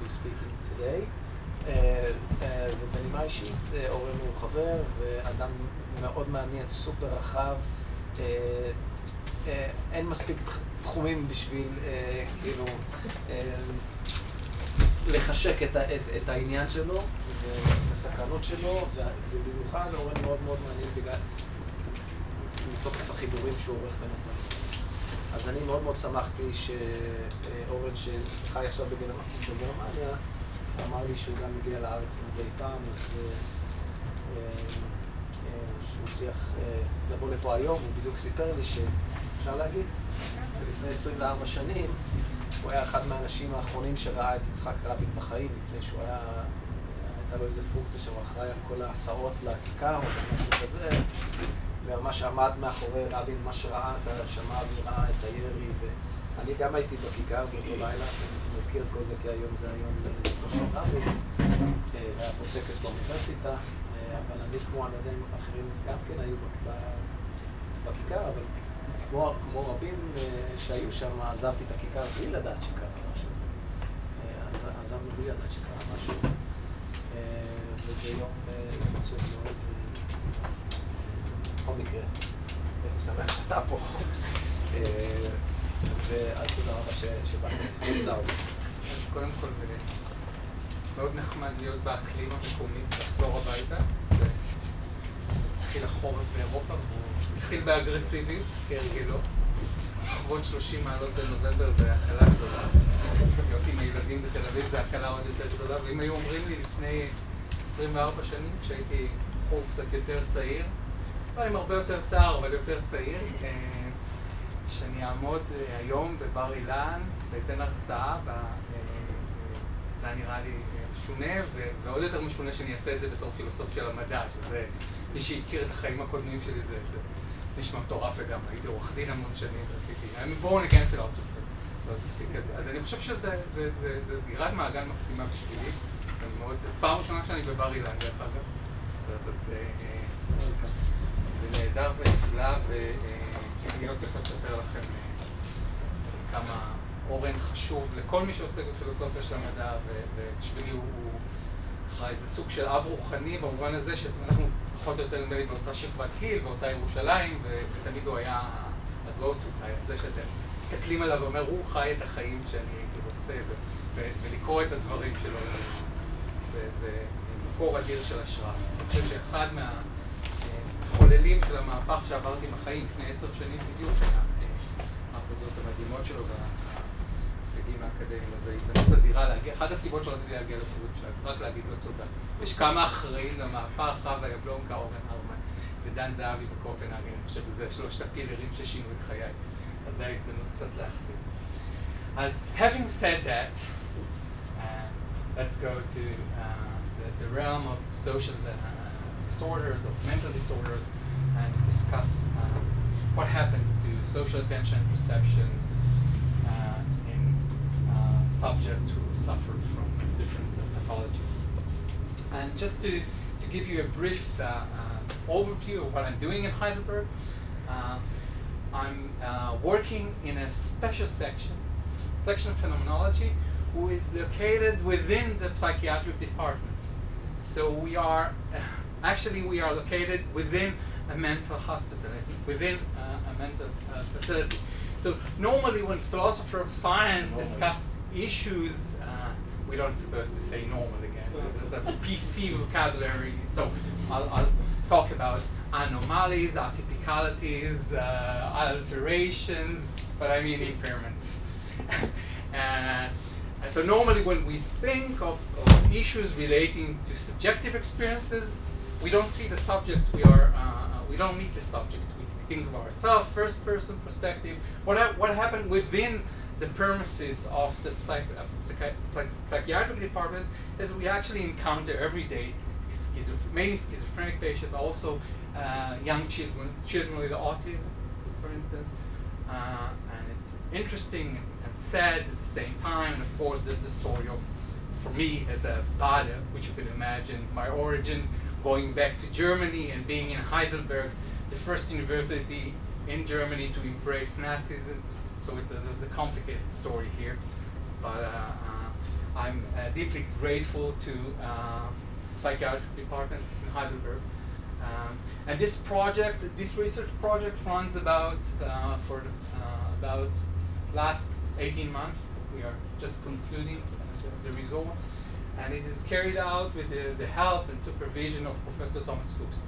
be speaking today. ובנימה אישית, אורן הוא חבר ואדם מאוד מעניין, סופר רחב. אין מספיק תחומים בשביל כאילו לחשק את העניין שלו ואת הסקרנות שלו, ובמיוחד אורן מאוד מאוד מעניין בגלל מתוקף החיבורים שהוא עורך בין הדברים. אז אני מאוד מאוד שמחתי שאורן שחי עכשיו בגרמניה אמר לי שהוא גם מגיע לארץ מדי פעם, אז שהוא הצליח לבוא לפה היום. הוא בדיוק סיפר לי שאפשר להגיד שלפני 24 שנים הוא היה אחד מהאנשים האחרונים שראה את יצחק רבין בחיים, מפני שהוא הייתה לו איזו פונקציה שהוא אחראי על כל ההסעות לכיכר או משהו כזה, וממש עמד מאחורי רבין, ממש ראה את השמע וראה את הירי, ואני גם הייתי בכיכר באותו לילה. אני מזכיר את כל זה כי היום זה היום לזכרו של רבין, היה פה טקס באוניברסיטה, אבל אני כמו אנשים אחרים גם כן היו בכיכר, אבל כמו רבים שהיו שם, עזבתי את הכיכר בלי לדעת שקרה משהו. עזבנו בלי לדעת שקרה משהו, וזה יום עצוב מאוד. בכל מקרה, אני שמח שאתה פה. ואז תודה רבה שבאת. תודה רבה. אז קודם כל, מאוד נחמד להיות באקלים המקומי, לחזור הביתה. התחיל החורף באירופה, והוא התחיל באגרסיביות, כהרגלו. לחוות 30 מעלות בנובמבר זה הקלה גדולה. להיות עם הילדים בתל אביב זה הקלה עוד יותר גדולה, ואם היו אומרים לי לפני 24 שנים, כשהייתי בחור קצת יותר צעיר, לא עם הרבה יותר שיער, אבל יותר צעיר, שאני אעמוד היום בבר אילן ואתן הרצאה, זה נראה לי משונה, ועוד יותר משונה שאני אעשה את זה בתור פילוסוף של המדע, שזה מי שהכיר את החיים הקודמים שלי, זה נשמע מטורף לגמרי. הייתי עורך דין המון שנים ועשיתי, I'm born again philosopher. אז אני חושב שזה סגירת מעגל מקסימה בשבילי. פעם ראשונה כשאני בבר אילן, דרך אגב. זה נהדר ונפלא, ואני לא צריך לספר לכם כמה אורן חשוב לכל מי שעוסק בפילוסופיה של המדע, ובשבילי הוא איזה סוג של אב רוחני במובן הזה שאנחנו פחות או יותר נדמה באותה שכבת גיל, באותה ירושלים, ותמיד הוא היה ה-go-to, זה שאתם מסתכלים עליו ואומר, הוא חי את החיים שאני הייתי רוצה, ולקרוא את הדברים שלו, זה מקור אדיר של השראה. אני חושב שאחד מהחוללים של המהפך שעברתי בחיים לפני 10 שנים בדיוק, העבודות המדהימות שלו וההישגים האקדמיים, אז ההזדמנות אדירה להגיע, אחת הסיבות שרציתי להגיע לפעילות שלנו, רק להגיד לו תודה. יש כמה אחראים למהפך, חווה יבלונקה, אורן הרמן ודן זהבי בקופנהגן, אני חושב שזה 3 הפילרים ששינו את חיי, אז זה ההזדמנות קצת להחזיר. אז having said that, let's go to the realm of social disorders, of mental disorders, and discuss what happened to social attention and perception in subjects who suffered from different pathologies. And just to give you a brief overview of what I'm doing in Heidelberg, I'm working in a special section of phenomenology, who is located within the psychiatric department. So we are located within a mental hospital, within a mental facility. So normally when philosophers of science discuss issues, we don't supposed to say normal again. There's a PC vocabulary. So I'll talk about anomalies, atypicalities, alterations, but I mean impairments. So normally when we think of issues relating to subjective experiences, we don't see the subjects, we don't meet the subject. We think of ourselves, first-person perspective. What happened within the premises of the psychiatric department is we actually encounter every day mainly schizophrenic patients, also young children with autism, for instance. And it's interesting and sad at the same time. And of course, there's the story of, for me as a Bader, which you can imagine, my origins going back to Germany and being in Heidelberg, the first university in Germany to embrace Nazism. So it's a complicated story here. But I'm deeply grateful to psychiatry department in Heidelberg. And this project, this research project runs about about last 18 months. We are just concluding the results. And it is carried out with the help and supervision of Professor Thomas Fuchs,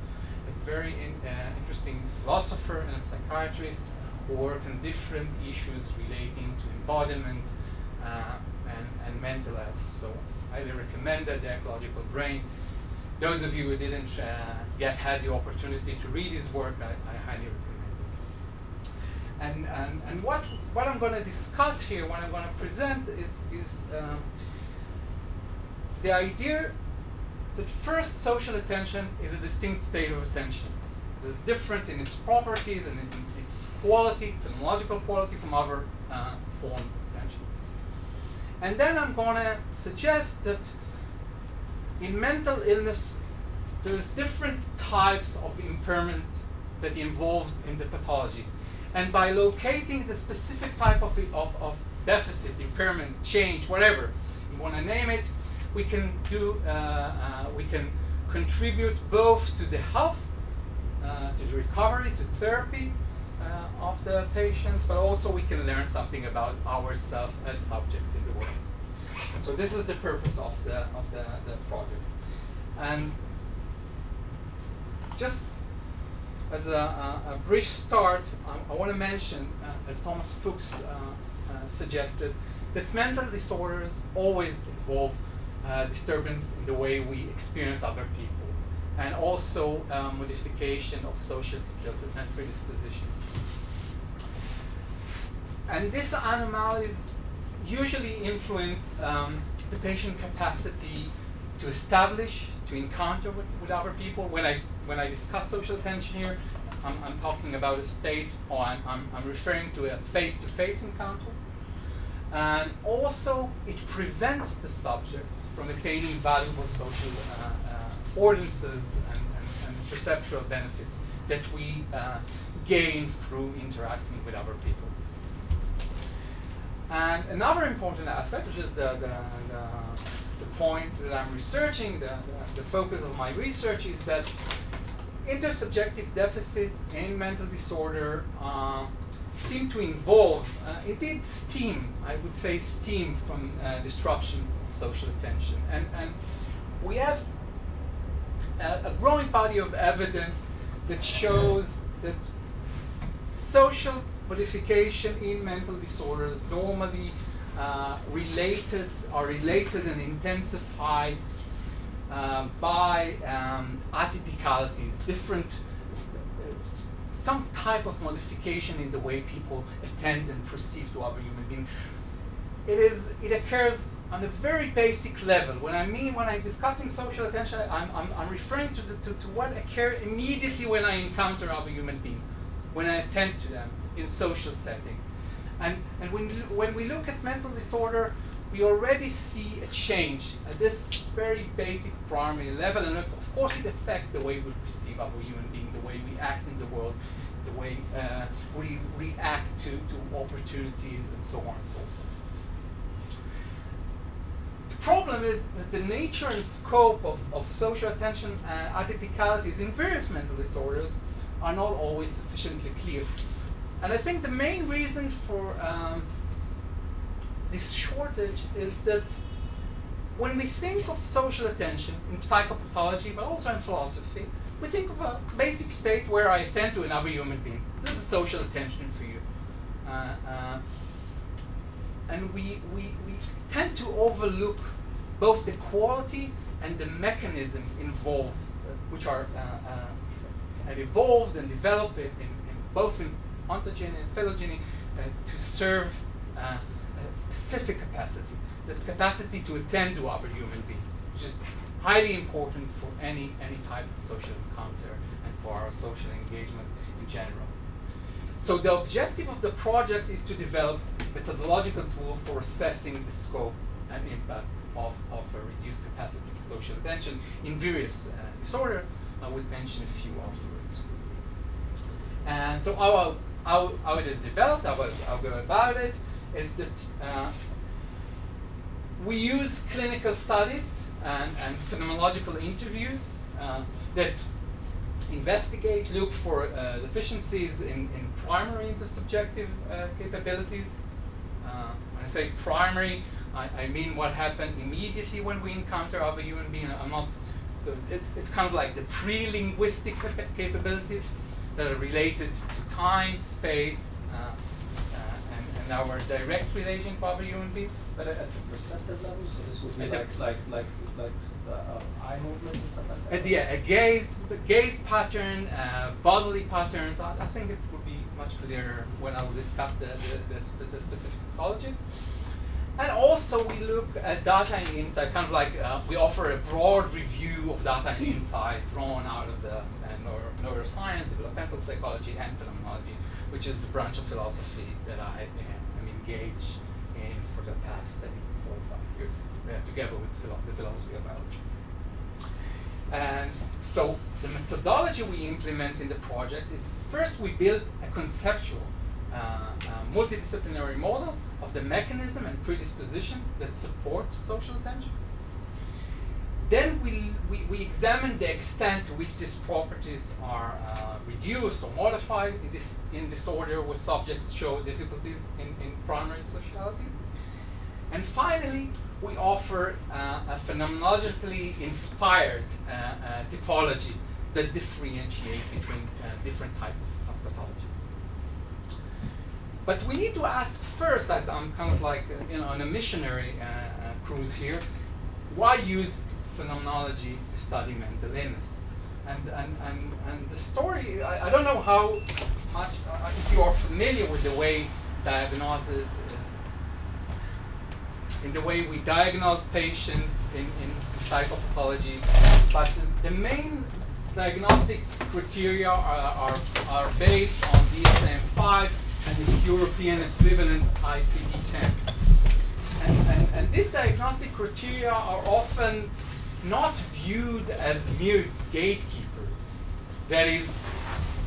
a very interesting philosopher and psychiatrist who work on different issues relating to embodiment and mental health. So I highly recommend that, The Ecological Brain. Those of you who didn't yet had the opportunity to read his work, I highly recommend it. And what I'm going to discuss here, what I'm going to present is the idea that first, social attention is a distinct state of attention. This is different in its properties and in its quality, phenomenological quality, from other forms of attention. And then I'm going to suggest that in mental illness, there's different types of impairment that involved in the pathology. And by locating the specific type of deficit, impairment, change, whatever you want to name it, we can contribute both to the health, to the recovery, to therapy of the patients, but also we can learn something about ourselves as subjects in the world. And so this is the purpose of the project. And just as a brief start, I want to mention, as Thomas Fuchs suggested, that mental disorders always involve disturbance in the way we experience other people, and also modification of social skills and predispositions. And these anomalies usually influence the patient capacity to establish, to encounter with other people. When I discuss social attention here, I'm talking about a state, or I'm referring to a face-to-face encounter. And also, it prevents the subjects from attaining valuable social affordances and perceptual benefits that we gain through interacting with other people. And another important aspect, which is the point that I'm researching, the focus of my research, is that intersubjective deficits in mental disorder seem to involve, indeed, I would say stem from disruptions of social attention. And we have a growing body of evidence that shows that social modification in mental disorders normally are related and intensified by atypicalities, different some type of modification in the way people attend and perceive to other human beings. It occurs on a very basic level. When I'm discussing social attention, I'm referring to what occurs immediately when I encounter other human beings, when I attend to them in social setting. And when we look at mental disorder, we already see a change at this very basic primary level, and of course it affects the way we perceive other human beings, the way we act in the world, the way we react to opportunities, and so on and so forth. The problem is that the nature and scope of social attention atypicalities in various mental disorders are not always sufficiently clear. And I think the main reason for this shortage is that when we think of social attention in psychopathology, but also in philosophy, we think of a basic state where I attend to another human being. This is social attention for you. And we tend to overlook both the quality and the mechanism involved, which are evolved and developed in both in ontogeny and phylogeny to serve a specific capacity, the capacity to attend to other human beings, which is highly important for any type of social encounter and for our social engagement in general. So the objective of the project is to develop methodological tools for assessing the scope and impact of a reduced capacity for social attention in various disorders. I would mention a few afterwards. And so how it is developed, how I'll go about it, is that we use clinical studies and phenomenological interviews that investigate, look for deficiencies in primary intersubjective capabilities. When I say primary, I mean what happened immediately when we encounter other human being. It's kind of like the pre-linguistic capabilities that are related to time, space, and our direct relation to other human beings. But at the perceptive level, so this would be eye movements and stuff like that? Yeah, a gaze pattern, bodily patterns. I think it would be much clearer when I will discuss the specific pathologies. And also we look at data and insight, kind of like we offer a broad review of data and insight drawn out of the neuroscience, developmental psychology, and phenomenology, which is the branch of philosophy that I am engaged in for the past 4 or 5 years, together with the philosophy of biology. And so the methodology we implement in the project is, first we build a conceptual multidisciplinary model of the mechanism and predisposition that support social attention. Then we examine the extent to which these properties are reduced or modified in disorder where subjects show difficulties in primary sociality. And finally, we offer a phenomenologically inspired typology that differentiate between different types of pathologies. But we need to ask first, that I'm kind of like on a missionary cruise here, why use phenomenology to study mental illness? And the story, I don't know how much, if you are familiar with the way diagnosis, in the way we diagnose patients in psychopathology, but the main diagnostic criteria are based on DSM-5 and its European equivalent ICD-10. And these diagnostic criteria are often not viewed as mere gatekeepers. That is,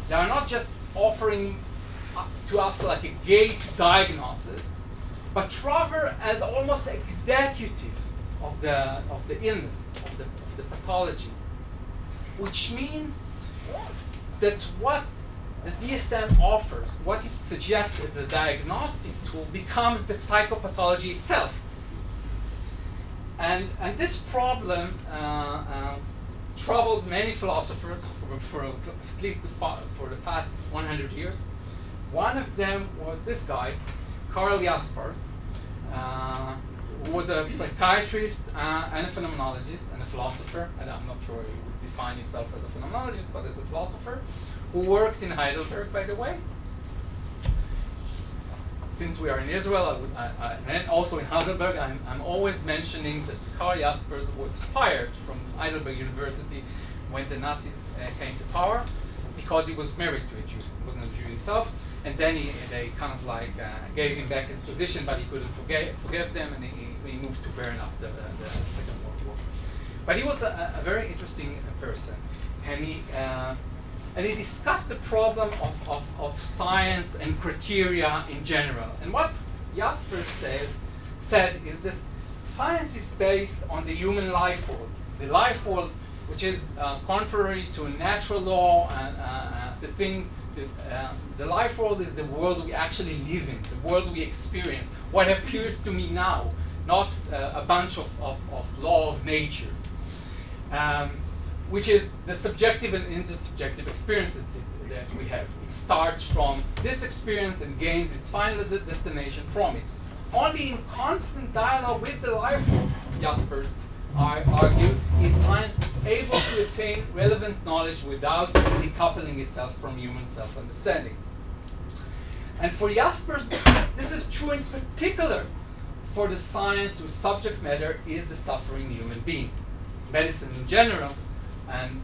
they are not just offering to us like a gate diagnosis, but rather as almost executive of the illness, of the pathology, which means that what the DSM offers, what it suggests as a diagnostic tool, becomes the psychopathology itself. And this problem troubled many philosophers for at least for the past 100 years. One of them was this guy, Karl Jaspers, who was a psychiatrist and a phenomenologist and a philosopher, and I'm not sure he would define himself as a phenomenologist, but as a philosopher, who worked in Heidelberg, by the way. Since we are in Israel, and also in Heidelberg, I'm always mentioning that Karl Jaspers was fired from Heidelberg University when the Nazis came to power, because he was married to a Jew. He wasn't a Jew himself. And then they kind of like gave him back his position, but he couldn't forgive them, and he moved to Bern after the Second World War. But he was a very interesting person, and he discussed the problem of science and criteria in general. And what Jaspers said is that science is based on the human life world, the life world which is contrary to natural law, and the thing. The life world is the world we actually live in, the world we experience, what appears to me now, not a bunch of law of natures, which is the subjective and intersubjective experiences that we have. It starts from this experience and gains its final destination from it. Only in constant dialogue with the life world, Jaspers argue, is science able to attain relevant knowledge without decoupling itself from human self-understanding. And for Jaspers, this is true in particular for the science whose subject matter is the suffering human being, medicine in general, and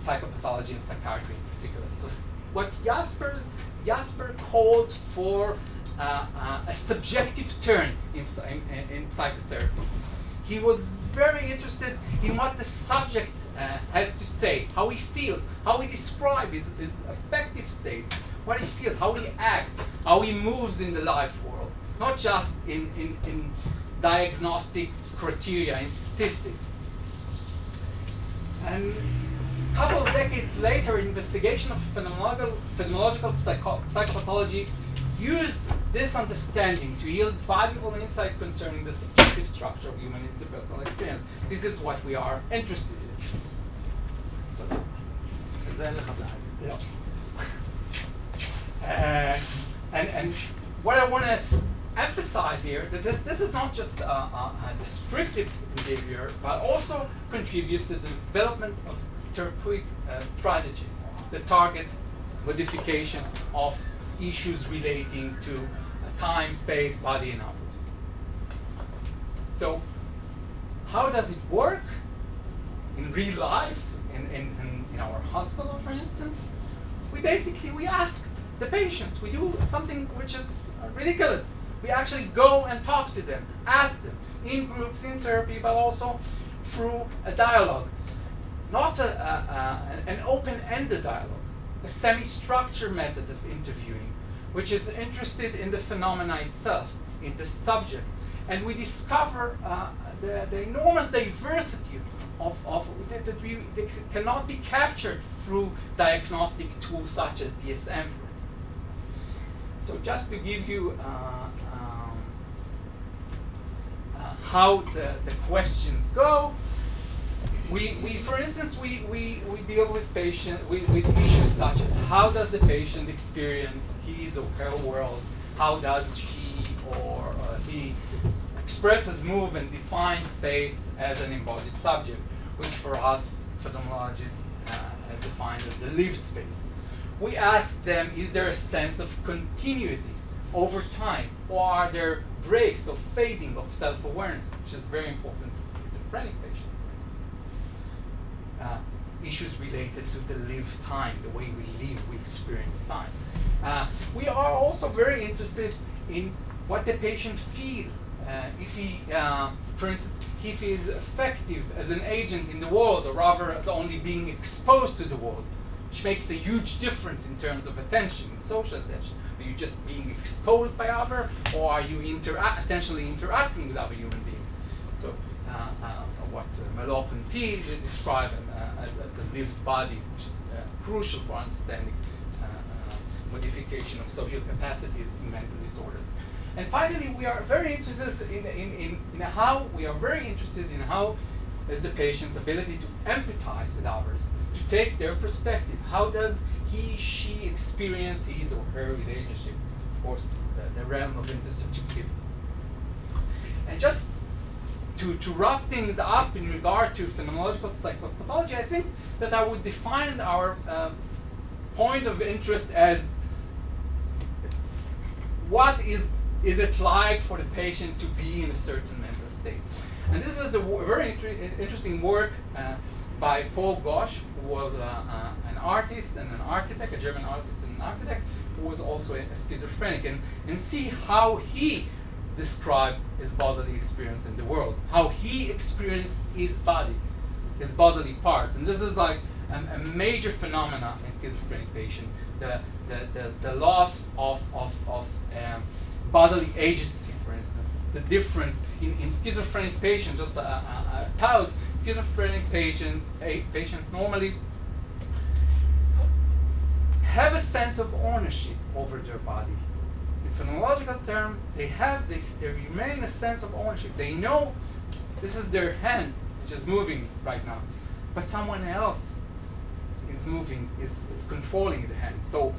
psychopathology and psychiatry in particular. So what Jasper called for a subjective turn in psychotherapy. He was very interested in what the subject has to say, how he feels, how he describes his affective states, what he feels, how he acts, how he moves in the life world, not just in diagnostic criteria in statistics. And a couple of decades later, investigation of phenomenological psychopathology used this understanding to yield valuable insight concerning the subjective structure of human interpersonal experience. This is what we are interested in. And what I want to emphasize here, that this is not just a descriptive behavior, but also contributes to the development of therapeutic strategies that target modification of issues relating to time, space, body, and others. So, how does it work in real life, in our hospital, for instance? We ask the patients. We do something which is ridiculous. We actually go and talk to them, ask them, in groups, in therapy, but also through a dialogue. Not an open-ended dialogue, a semi-structured method of interviewing, which is interested in the phenomena itself, in the subject. And we discover the enormous diversity that cannot be captured through diagnostic tools such as DSM, for instance. So just to give you how the questions go, for instance, we deal with with issues such as how does the patient experience his or her world, how does she or he expresses, move, and define space as an embodied subject, which for us phenomenologists have defined as the lived space. We ask them, is there a sense of continuity over time, or are there breaks of fading of self-awareness, which is very important for schizophrenic patients, for instance. Issues related to the lived time, the way we live, we experience time. We are also very interested in what the patient feels. If he, for instance, if he is effective as an agent in the world, or rather as only being exposed to the world, which makes a huge difference in terms of attention, social attention. Are you just being exposed by other, or are you intentionally interacting with other human beings? So, what Merleau-Ponty described as the lived body, which is crucial for understanding modification of social capacities in mental disorders. And finally, we are very interested in how is the patient's ability to empathize with others, to take their perspective. How does he, she experience his or her relationship? Of course, the realm of intersubjectivity. And just to wrap things up in regard to phenomenological psychopathology, I think that I would define our point of interest as what is it like for the patient to be in a certain mental state. And this is the very interesting work by Paul Gosch, who was an artist and an architect, a German artist and an architect, who was also a schizophrenic, and see how he described his bodily experience in the world, how he experienced his body, his bodily parts. And this is like a major phenomena in schizophrenic patient, the loss of bodily agency, for instance. The difference in schizophrenic patients, just a pause, schizophrenic patients normally have a sense of ownership over their body. In phenomenological term, they remain a sense of ownership. They know this is their hand which is moving right now, but someone else is moving, is controlling the hand. So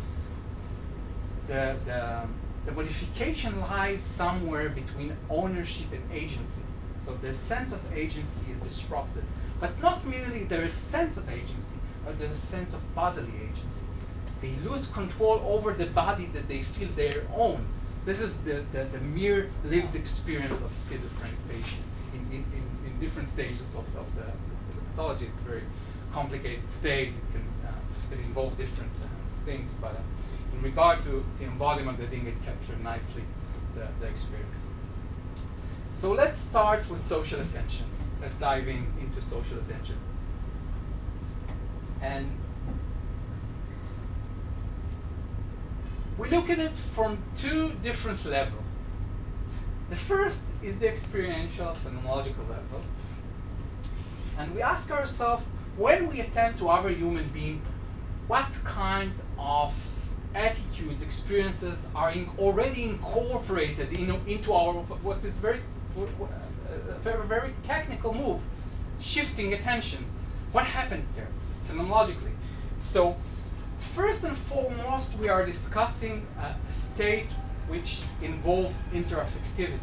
the modification lies somewhere between ownership and agency. So the sense of agency is disrupted. But not merely there is sense of agency, but there is sense of bodily agency. They lose control over the body that they feel their own. This is the mere lived experience of schizophrenic patient in different stages of the pathology. It's a very complicated state. It can involve different things, but in regard to the embodiment, I think it captured nicely the experience. So let's start with social attention. Let's dive into social attention. And we look at it from two different levels. The first is the experiential phenomenological level. And we ask ourselves, when we attend to other human being, what kind of attitudes, experiences are already incorporated into our, what is very, very technical move, shifting attention. What happens there, phenomenologically? So, first and foremost, we are discussing a state which involves interaffectivity.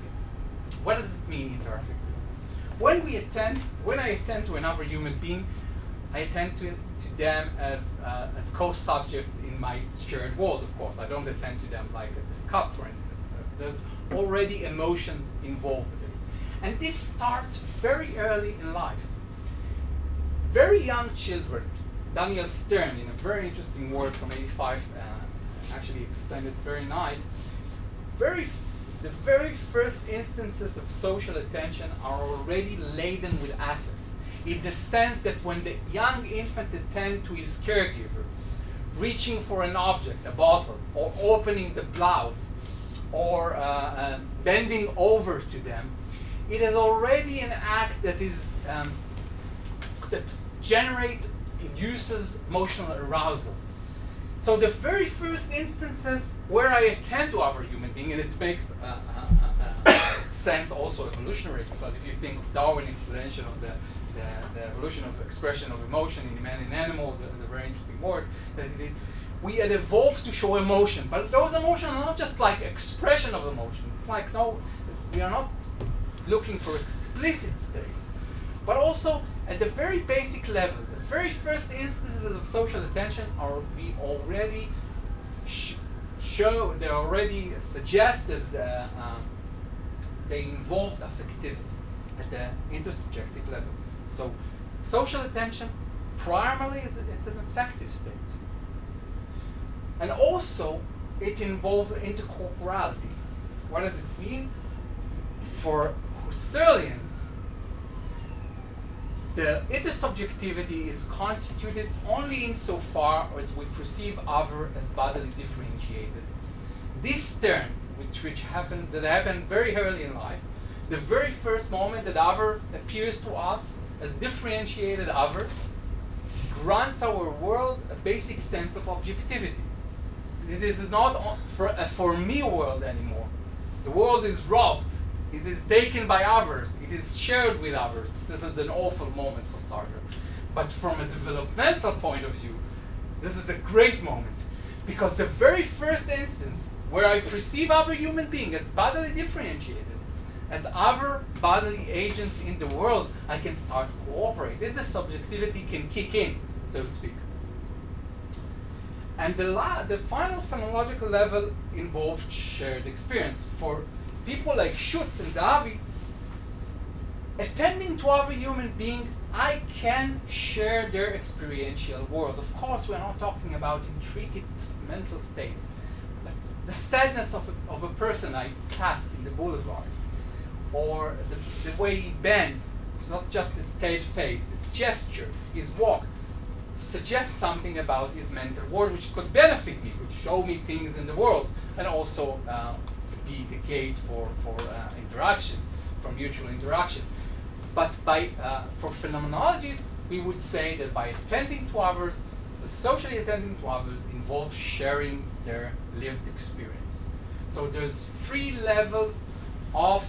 What does it mean, interaffectivity? When I attend to another human being, I attend to them as co-subject in my shared world, of course. I don't attend to them like at this cup, for instance. There's already emotions involved in it. And this starts very early in life. Very young children, Daniel Stern, in a very interesting work from '85, actually explained it very nice. The very first instances of social attention are already laden with affects, in the sense that when the young infant attends to his caregiver, reaching for an object, a bottle, or opening the blouse, or bending over to them, it is already an act that is that induces emotional arousal. So the very first instances where I attend to other human being, and it makes sense also evolutionary, because if you think of Darwin's explanation of the evolution of expression of emotion in man and animal, the very interesting word, that we had evolved to show emotion, but those emotions are not just like expression of emotion. It's like, no, we are not looking for explicit states, but also at the very basic level, the very first instances of social attention are we already show, they already suggest that they involved affectivity at the intersubjective level. So social attention primarily it's an affective state. And also it involves intercorporality. What does it mean? For Husserlians, the intersubjectivity is constituted only insofar as we perceive other as bodily differentiated. This term, which happened very early in life, the very first moment that other appears to us as differentiated others, grants our world a basic sense of objectivity. It is not a for me world anymore. The world is robbed. It is taken by others. It is shared with others. This is an awful moment for Sartre. But from a developmental point of view, this is a great moment. Because the very first instance where I perceive other human beings as bodily differentiated, as other bodily agents in the world, I can start to cooperate. Then the subjectivity can kick in, so to speak. And the final phenomenological level involves shared experience. For people like Schutz and Zahavi, attending to other human being, I can share their experiential world. Of course, we're not talking about intricate mental states, but the sadness of a person I pass in the boulevard, or the way he bends, it's not just his straight face, his gesture, his walk, suggests something about his mental world, which could benefit me, could show me things in the world, and also be the gate for interaction, for mutual interaction. But for phenomenologists, we would say that by attending to others, socially attending to others involves sharing their lived experience. So there's 3 levels of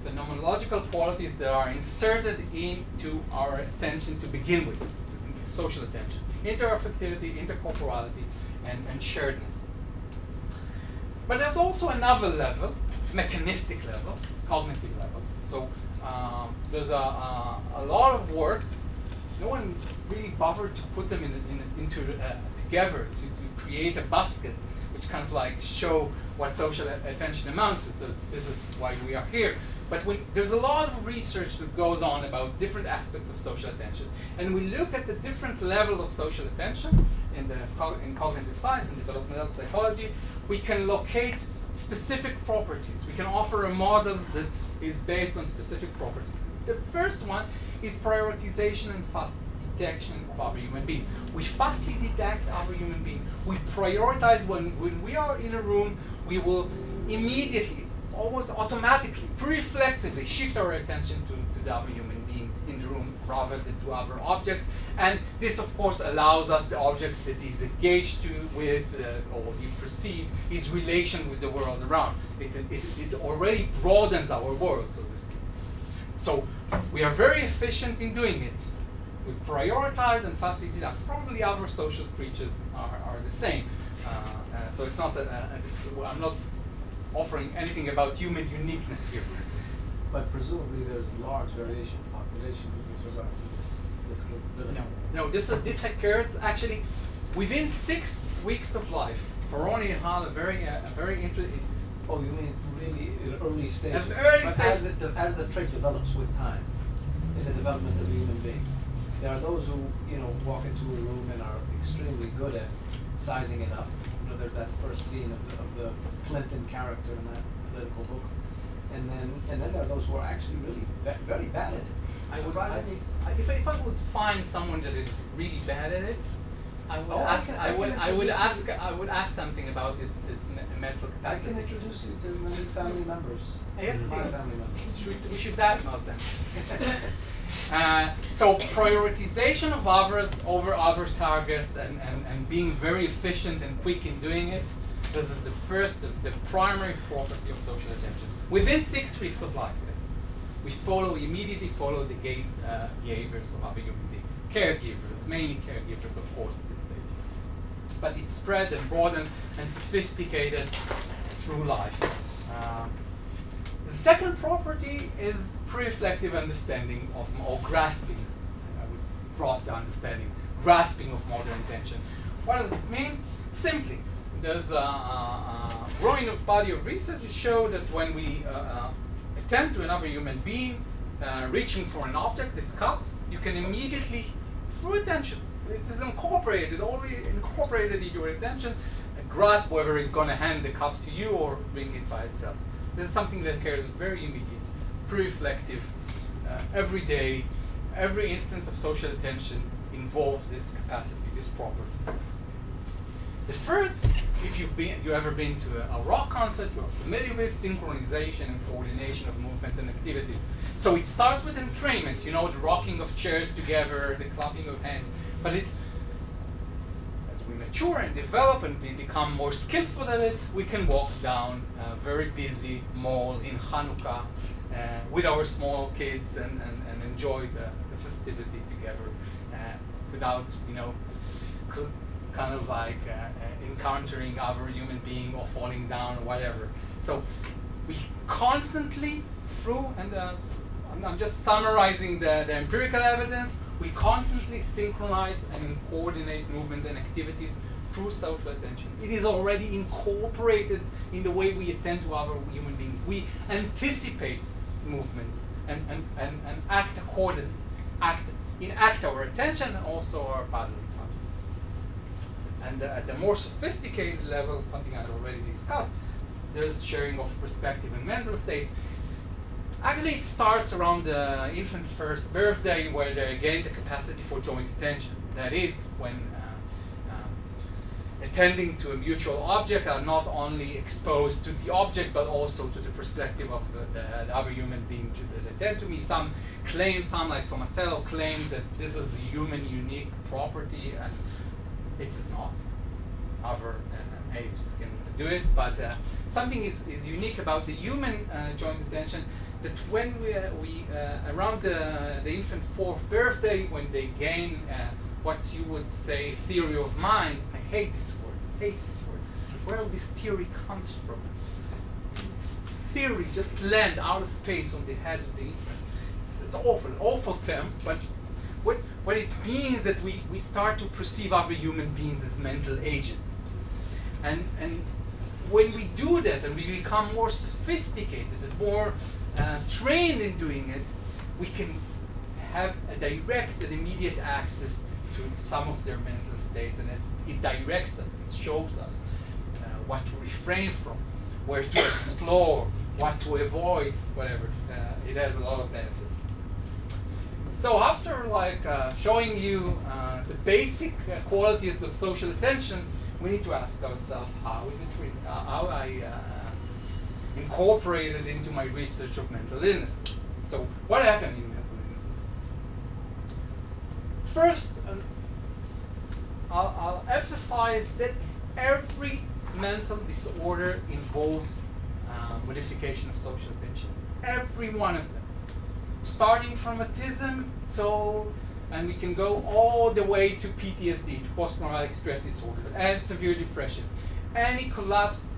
phenomenological qualities that are inserted into our attention to begin with, social attention: interaffectivity, intercorporality, and sharedness. But there's also another level, mechanistic level, cognitive level. So there's a lot of work. No one really bothered to put them together to create a basket, which kind of like show what social attention amounts to. So this is why we are here. But there's a lot of research that goes on about different aspects of social attention, and we look at the different levels of social attention in cognitive science and developmental psychology. We can locate specific properties. We can offer a model that is based on specific properties. The first one is prioritization and fast detection of other human being. We fastly detect other human being. We prioritize when we are in a room. We will immediately almost automatically, pre-reflectively shift our attention to the other human being in the room rather than to other objects. And this, of course, allows us the objects that he's engaged with or he perceives his relation with the world around. It already broadens our world, so to speak. So we are very efficient in doing it. We prioritize and fastly deduct. Probably other social creatures are the same. So it's not that I'm not offering anything about human uniqueness here. But presumably there's large variation in population with regard to this capability. No, this occurs actually within 6 weeks of life. For only a very interesting. Oh, you mean really in early stages? At early stages. As the trait develops with time, in the development of a human being, there are those who walk into a room and are extremely good at sizing it up. There's that first scene of the Clinton character in that political book, and then there are those who are actually really very bad at it. If I would find someone that is really bad at it, I would ask something about his mental capacity. I can introduce you to many family members. Yes, my family members. We should diagnose them. So prioritization of others over other targets and being very efficient and quick in doing it, this is the primary property of social attention. Within 6 weeks of life, we immediately follow the gaze behaviors of other human beings. Caregivers, mainly caregivers, of course, at this stage. But it's spread and broadened and sophisticated through life. The second property is pre-reflective understanding of, or grasping, I would drop the understanding, grasping of modern attention. What does it mean? Simply, there's a growing body of research that show that when we attend to another human being, reaching for an object, this cup, you can immediately, through attention, it is already incorporated in your attention, grasp whether he's going to hand the cup to you or bring it by itself. This is something that occurs very immediate, pre-reflective, every day, every instance of social attention involves this capacity, this property. The third, if you ever been to a rock concert, you're familiar with synchronization and coordination of movements and activities. So it starts with entrainment, the rocking of chairs together, the clapping of hands, but as we mature and develop and we become more skillful at it, we can walk down a very busy mall in Hanukkah with our small kids and enjoy the festivity together without, kind of like encountering other human being or falling down or whatever. So we constantly, and I'm just summarizing the empirical evidence, we constantly synchronize and coordinate movement and activities through social attention. It is already incorporated in the way we attend to other human beings. We anticipate movements and act accordingly, enact our attention and also our bodily touches. And at the more sophisticated level, something I've already discussed, there's sharing of perspective and mental states. Actually, it starts around the infant first birthday, where they gain the capacity for joint attention. That is, when attending to a mutual object, are not only exposed to the object, but also to the perspective of the other human being that attend to me. Some like Tomasello, claim that this is a human unique property, and it is not. Other apes can do it, but something is unique about the human joint attention, that when we around the infant fourth birthday, when they gain what you would say theory of mind, I hate this word, where this theory comes from. Theory just land out of space on the head of the infant. It's awful term, but what it means that we start to perceive other human beings as mental agents. And when we do that and we become more sophisticated and more trained in doing it, we can have a direct and immediate access to some of their mental states, and it directs us, it shows us what to refrain from, where to explore, what to avoid, whatever. It has a lot of benefits. So after showing you the basic qualities of social attention, we need to ask ourselves, how is it free? incorporated into my research of mental illnesses. So what happened in mental illnesses? First, I'll emphasize that every mental disorder involves modification of social attention. Every one of them. Starting from autism, and we can go all the way to PTSD, to post-traumatic stress disorder, and severe depression. Any collapse,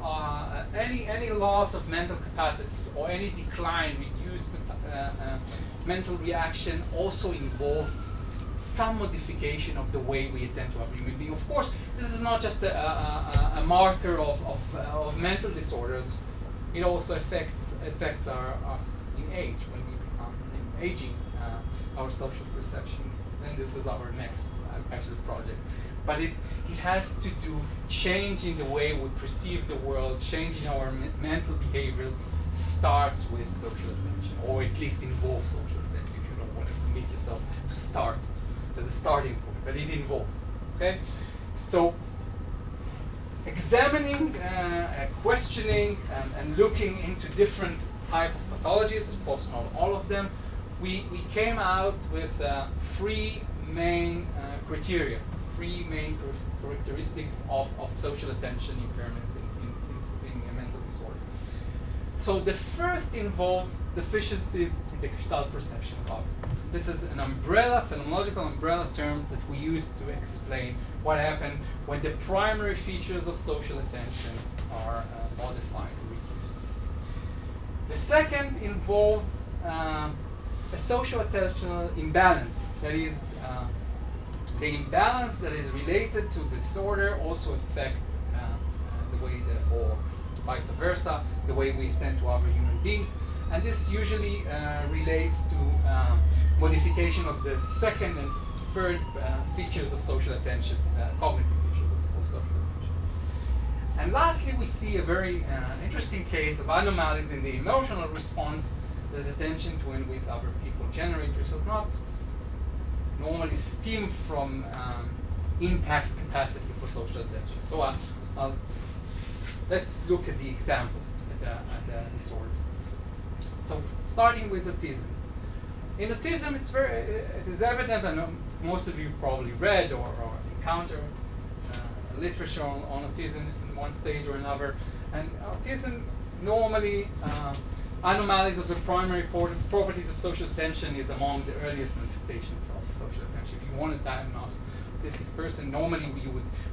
any loss of mental capacities, or any decline, reduced mental reaction also involve some modification of the way we attend to other human beings. Of course, this is not just a marker of mental disorders. It also affects us in age, when we become aging, our social perception. And this is our next actual project. But it has to do changing the way we perceive the world, changing our mental behavior starts with social attention, or at least involves social attention if you don't want to commit yourself to start as a starting point, but it involves. Okay? So examining, questioning, and looking into different types of pathologies, of course not all of them, we came out with three main criteria, three main characteristics of social attention impairments in a mental disorder. So the first involved deficiencies in the Gestalt perception of other. This is an phenomenological umbrella term that we use to explain what happened when the primary features of social attention are modified or reduced. The second involved a social attentional imbalance, that is, the imbalance that is related to the disorder also affect the way or vice versa, the way we attend to other human beings. And this usually relates to modification of the second and third features of social attention, cognitive features of social attention. And lastly, we see a very interesting case of anomalies in the emotional response that attention to and with other people generate, which does not normally stem from intact capacity for social attention. So let's look at the examples at the disorders. So starting with autism. In autism, it is evident, and most of you probably read or encountered literature on autism in one stage or another. And autism normally, anomalies of the primary properties of social attention is among the earliest manifestations of social attention. If you want to diagnose an autistic person, normally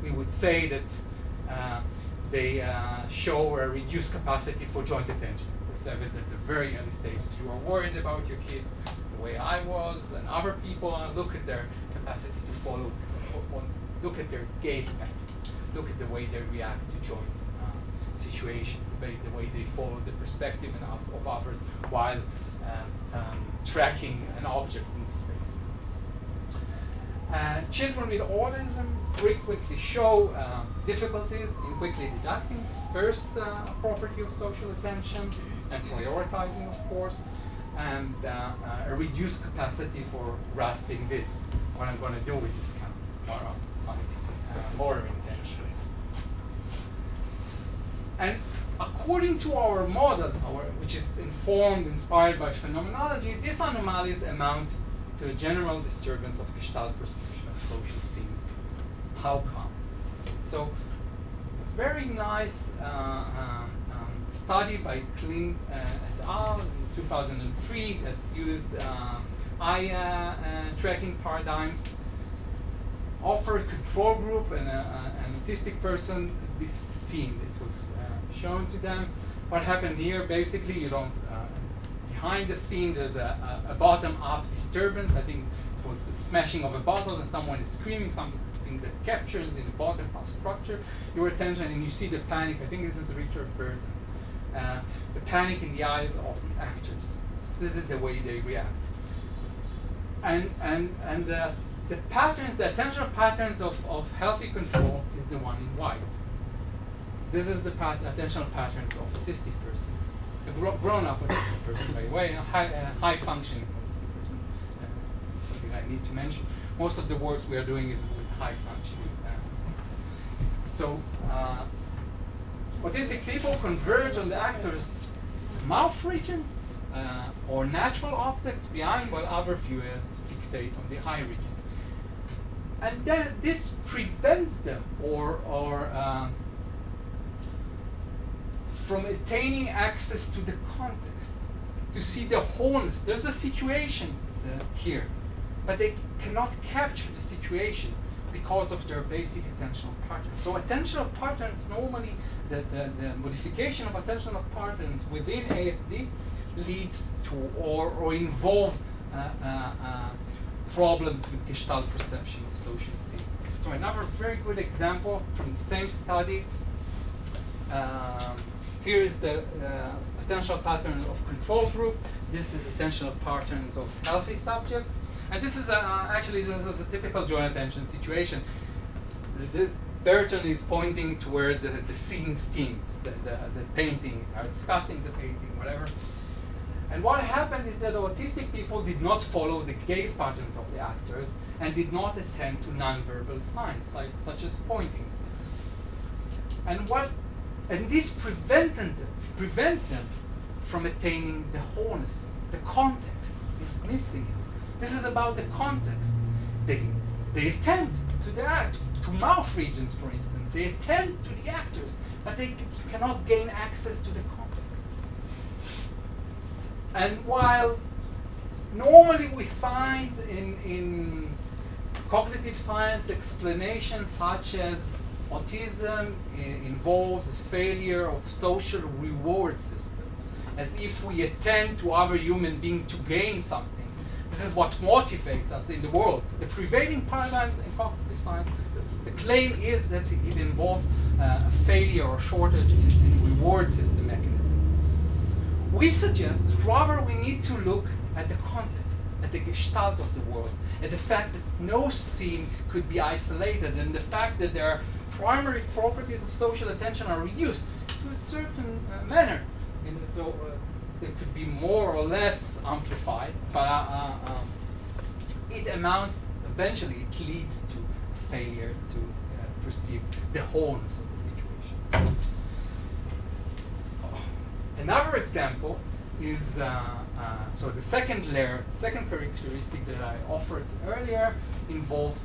we would say that they show a reduced capacity for joint attention. It's evident at the very early stages. You are worried about your kids the way I was, and other people look at their capacity to follow, look at their gaze pattern, look at the way they react to joint situation, the way they follow the perspective of others while tracking an object in the space. Children with autism frequently show difficulties in quickly deducting the first property of social attention and prioritizing, of course, and a reduced capacity for grasping this, what I'm going to do with this kind of motor intentions. And according to our model, which is inspired by phenomenology, these anomalies amount to a general disturbance of Gestalt perception of social scenes. How come? So, a very nice study by Kling et al. In 2003 that used eye tracking paradigms offered a control group and an autistic person this scene. It was shown to them. What happened here, basically, you don't, behind the scene there's a bottom-up disturbance. I think it was the smashing of a bottle and someone is screaming something that captures in the bottom-up structure your attention, and you see the panic. I think this is Richard Burton. The panic in the eyes of the actors. This is the way they react. And the patterns, the attentional patterns of healthy control is the one in white. This is the attentional patterns of autistic persons. A grown-up autistic person, by the way, a high-functioning autistic person. Something I need to mention. Most of the works we are doing is with high-functioning. So autistic people converge on the actors mouth regions or natural objects behind, while other viewers fixate on the eye region. And this prevents them from attaining access to the context, to see the wholeness. There's a situation here, but they cannot capture the situation because of their basic attentional patterns. So attentional patterns, normally the modification of attentional patterns within ASD leads to or involve problems with Gestalt perception of social scenes. So another very good example from the same study. Here is the attentional pattern of control group. This is attentional patterns of healthy subjects. And this is actually this is a typical joint attention situation. Burton is pointing toward the scene's theme, the painting, or discussing the painting, whatever. And what happened is that autistic people did not follow the gaze patterns of the actors and did not attend to nonverbal signs such as pointings. And this prevent them from attaining the wholeness. The context is missing. This is about the context. They attend to the act, to mouth regions, for instance. They attend to the actors, but they cannot gain access to the context. And while normally we find in cognitive science explanations such as autism involves a failure of social reward system, as if we attend to other human beings to gain something. This is what motivates us in the world. The prevailing paradigms in cognitive science, the claim is that it involves a failure or shortage in reward system mechanism. We suggest that rather we need to look at the context, at the gestalt of the world, at the fact that no scene could be isolated, and the fact that their primary properties of social attention are reduced to a certain manner. And so they could be more or less amplified, but it amounts, eventually it leads to failure to perceive the wholeness of the situation. Another example is, so the second layer, second characteristic that I offered earlier involved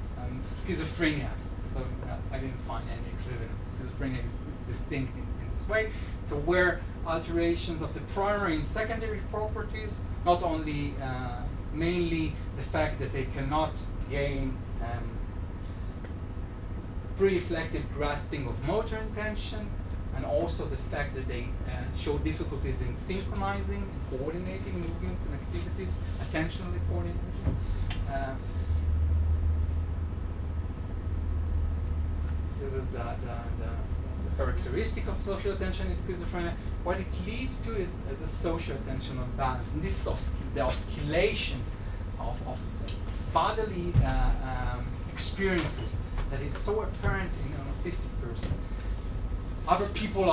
schizophrenia. So I didn't find any equivalence. Schizophrenia is distinct in this way. So where alterations of the primary and secondary properties, not only mainly the fact that they cannot gain pre-reflective grasping of motor intention, and also the fact that they show difficulties in synchronizing and coordinating movements and activities, attentionally coordinating. This is the characteristic of social attention in schizophrenia. What it leads to is a social attentional balance. And this the oscillation of bodily experiences that is so apparent in an autistic person. Other people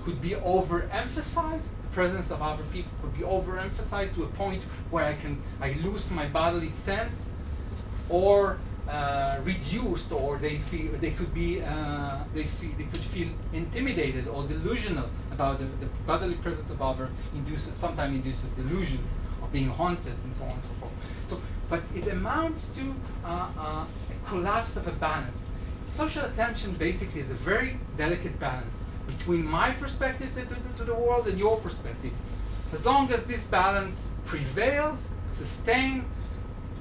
could be overemphasized. The presence of other people could be overemphasized to a point where I lose my bodily sense, or reduced, or they could feel intimidated or delusional about the bodily presence of other. Sometimes induces delusions of being haunted and so on and so forth. So, but it amounts to a collapse of a balance. Social attention basically is a very delicate balance between my perspective to the world and your perspective. As long as this balance prevails, sustained,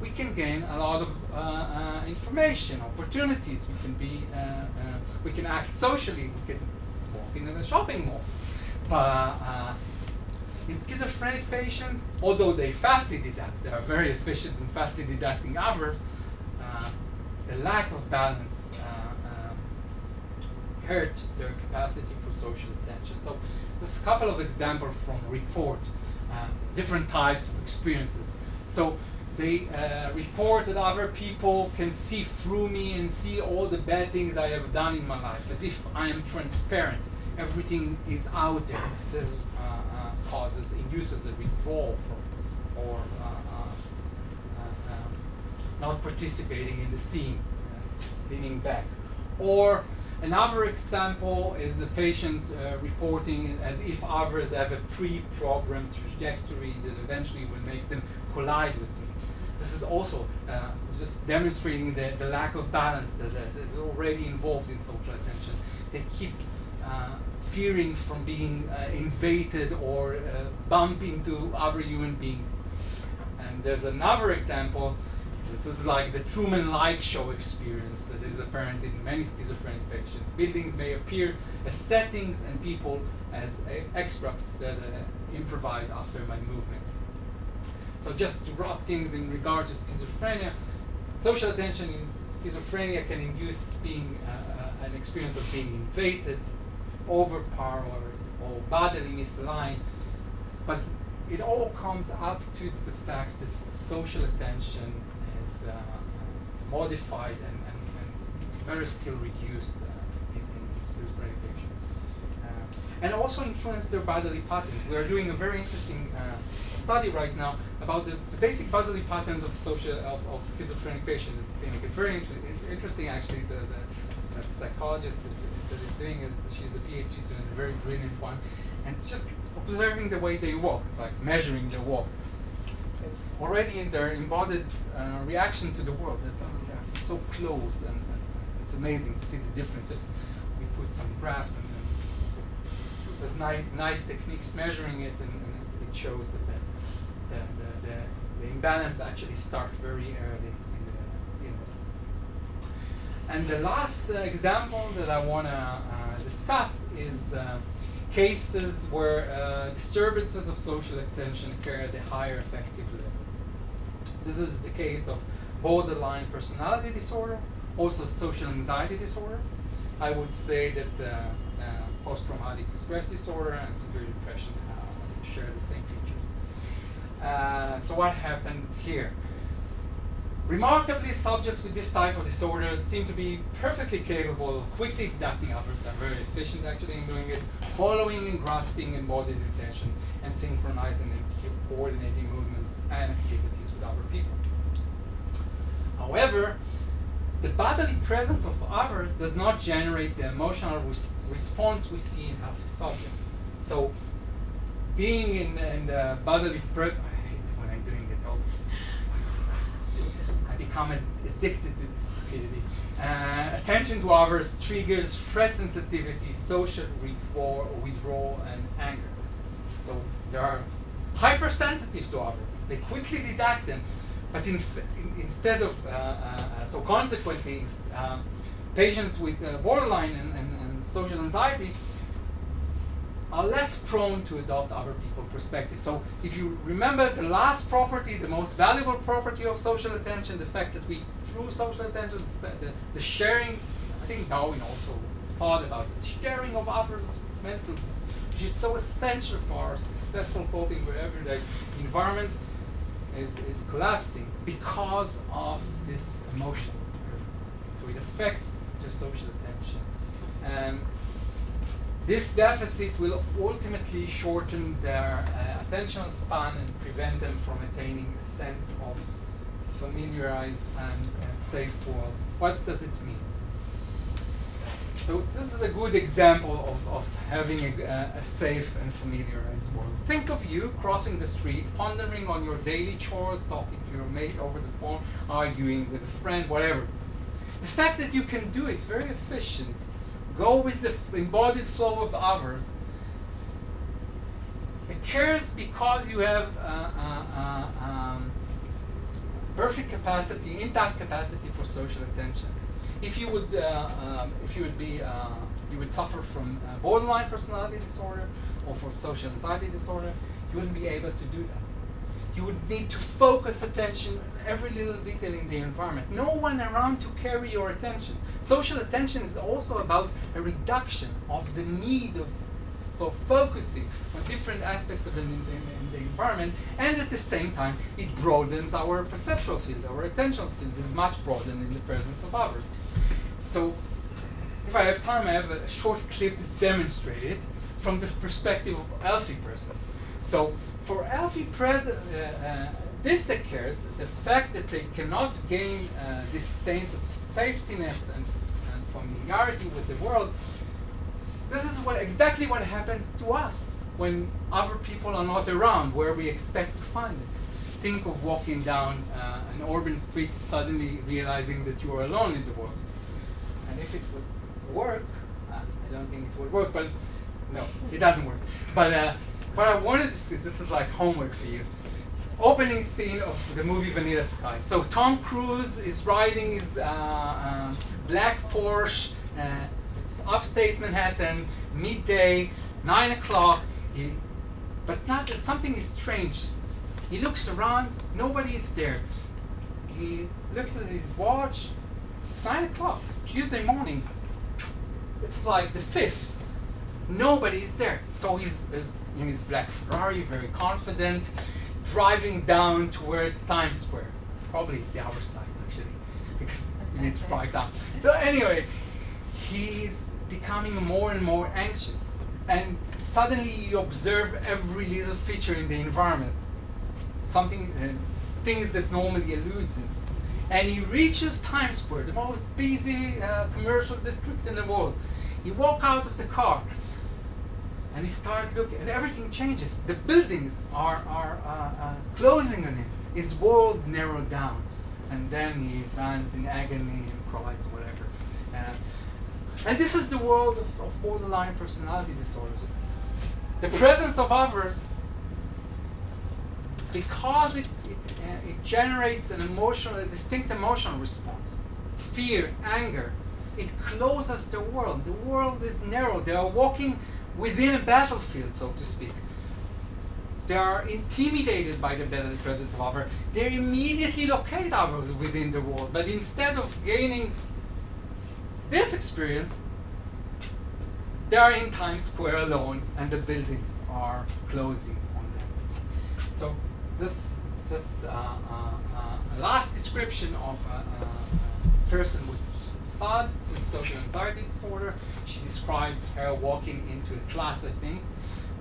we can gain a lot of information, opportunities. We can act socially. We can walk in a shopping mall. But in schizophrenic patients, although they fastly deduct, they are very efficient in fastly deducting others, the lack of balance hurt their capacity for social attention. So there's a couple of examples from report, different types of experiences. So they report that other people can see through me and see all the bad things I have done in my life, as if I am transparent. Everything is out there. This induces a withdrawal from, or not participating in the scene, leaning back. Or Another example is the patient reporting as if others have a pre-programmed trajectory that eventually will make them collide with me. This is also just demonstrating the lack of balance that is already involved in social attention. They keep fearing from being invaded or bump into other human beings. And there's another example. This is like the Truman-like show experience that is apparent in many schizophrenic patients. Buildings may appear as settings and people as extracts that improvise after my movement. So just to wrap things in regard to schizophrenia, social attention in schizophrenia can induce being an experience of being invaded, overpowered, or bodily misaligned, but it all comes up to the fact that social attention is modified and very still reduced in schizophrenic patients. And also influence their bodily patterns. We are doing a very interesting study right now about the basic bodily patterns of schizophrenic patients at the clinic. It's very interesting actually. The psychologist that is doing it, she's a PhD student, a very brilliant one, and it's just observing the way they walk. It's like measuring their walk. It's already in their embodied reaction to the world. They're so close, and it's amazing to see the difference. Just we put some graphs and there's nice techniques measuring it, and it shows that the imbalance actually starts very early in the illness. And the last example that I want to discuss is cases where disturbances of social attention occur at a higher affective level. This is the case of borderline personality disorder, also social anxiety disorder. I would say that post-traumatic stress disorder and severe depression share the same features. So what happened here? Remarkably, subjects with this type of disorders seem to be perfectly capable of quickly deducting others. They're very efficient actually in doing it, following and grasping embodied intention, and synchronizing and coordinating movements and activities with other people. However, the bodily presence of others does not generate the emotional response we see in healthy subjects. So, being in the bodily presence, I hate when I'm doing it all this. I become addicted to this stupidity. Attention to others triggers threat sensitivity, social withdrawal, and anger. So they are hypersensitive to others. They quickly deduct them, but instead of so consequently, patients with borderline and social anxiety are less prone to adopt other people's perspectives. So if you remember the last property, the most valuable property of social attention, the fact that we, through social attention, the sharing, I think Darwin also thought about it, the sharing of others' mental, which is so essential for our successful coping with everyday environment, is collapsing because of this emotional element. So it affects their social attention. And this deficit will ultimately shorten their attentional span and prevent them from attaining a sense of familiarized and safe world. What does it mean? So this is a good example of having a safe and familiarized world. Think of you crossing the street, pondering on your daily chores, talking to your mate over the phone, arguing with a friend, whatever. The fact that you can do it very efficient, go with the embodied flow of others, occurs because you have perfect capacity, intact capacity for social attention. If you would, you would suffer from borderline personality disorder or for social anxiety disorder, you wouldn't be able to do that. You would need to focus attention on every little detail in the environment. No one around to carry your attention. Social attention is also about a reduction of the need for focusing on different aspects of the environment, and at the same time, it broadens our perceptual field. Our attentional field is much broadened in the presence of others. So, if I have time, I have a short clip to demonstrate it from the perspective of healthy persons. So, for healthy this occurs, the fact that they cannot gain this sense of safetyness and familiarity with the world. This is exactly what happens to us when other people are not around, where we expect to find it. Think of walking down an urban street, suddenly realizing that you are alone in the world. And if it would work, I don't think it would work, but no, it doesn't work. But what I wanted to see, this is like homework for you. Opening scene of the movie Vanilla Sky. So Tom Cruise is riding his black Porsche, it's upstate Manhattan, midday, 9 o'clock, but something is strange. He looks around, nobody is there. He looks at his watch, it's 9 o'clock, Tuesday morning. It's like the 5th. Nobody is there. So he's in his black Ferrari, very confident, driving down towards Times Square. Probably it's the other side, actually, because you need to drive down. So anyway, he's becoming more and more anxious. And suddenly you observe every little feature in the environment. Things that normally eludes him. And he reaches Times Square, the most busy commercial district in the world. He walks out of the car, and he starts looking, and everything changes. The buildings are closing on him. His world narrowed down. And then he runs in agony and cries, whatever. And this is the world of borderline personality disorders. The presence of others, because it generates a distinct emotional response, fear, anger, it closes the world. The world is narrow. They are walking within a battlefield, so to speak. They are intimidated by the presence of others. They immediately locate others within the world. But instead of gaining this experience, they are in Times Square alone, and the buildings are closing on them. So this just a last description of a person with SAD, with social anxiety disorder. She described her walking into a class, I think,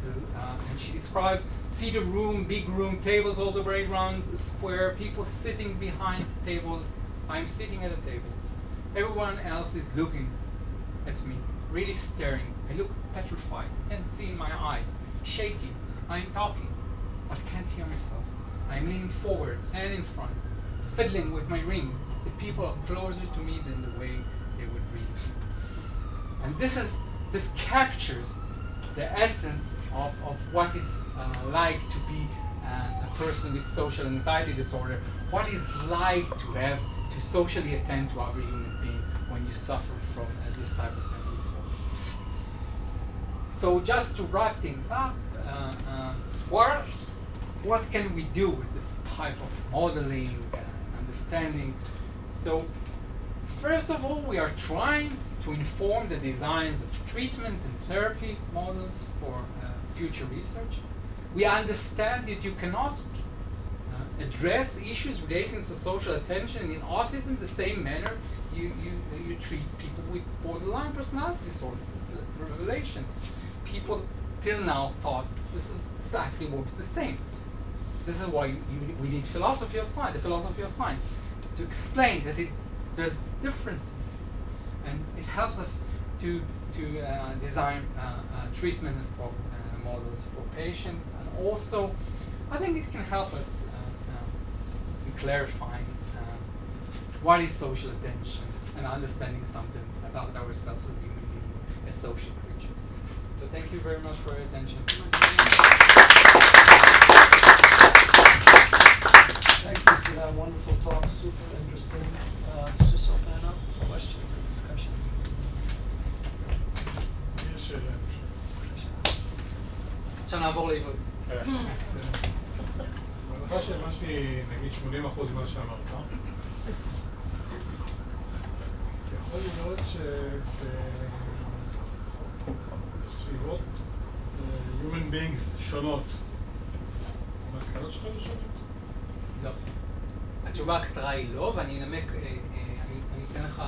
and she described, see the room, big room, tables all the way around, square, people sitting behind tables. I'm sitting at a table. Everyone else is looking at me, really staring. I look petrified, can't see in my eyes, shaking. I'm talking, but can't hear myself. I'm leaning forwards, hand in front, fiddling with my ring. The people are closer to me than the way they would read. And this captures the essence of what it's like to be a person with social anxiety disorder, what it's like to socially attend to other human being when you suffer from this type of mental disorders. So just to wrap things up, what can we do with this type of modeling and understanding? So first of all, we are trying to inform the designs of treatment and therapy models for future research. We understand that you cannot address issues relating to social attention in autism the same manner you treat people with borderline personality disorder. This is a revelation. People till now thought this actually works the same. This is why we need philosophy of science, the philosophy of science, to explain that there's differences, and it helps us to design treatment models for patients, and also I think it can help us in clarifying what is social attention and understanding something about ourselves as human beings, as social creatures. So thank you very much for your attention. Thank you for that wonderful talk, super interesting. Let's just open it up to questions and discussion. עכשיו נעבור לעברית. בהנחה שהבנתי, נגיד 80% ממה שאמרת, יכול להיות שבסביבות human beings שונות, המסקנות שלך לא שונות? לא. התשובה הקצרה היא לא, ואני אנמק, אני אתן לך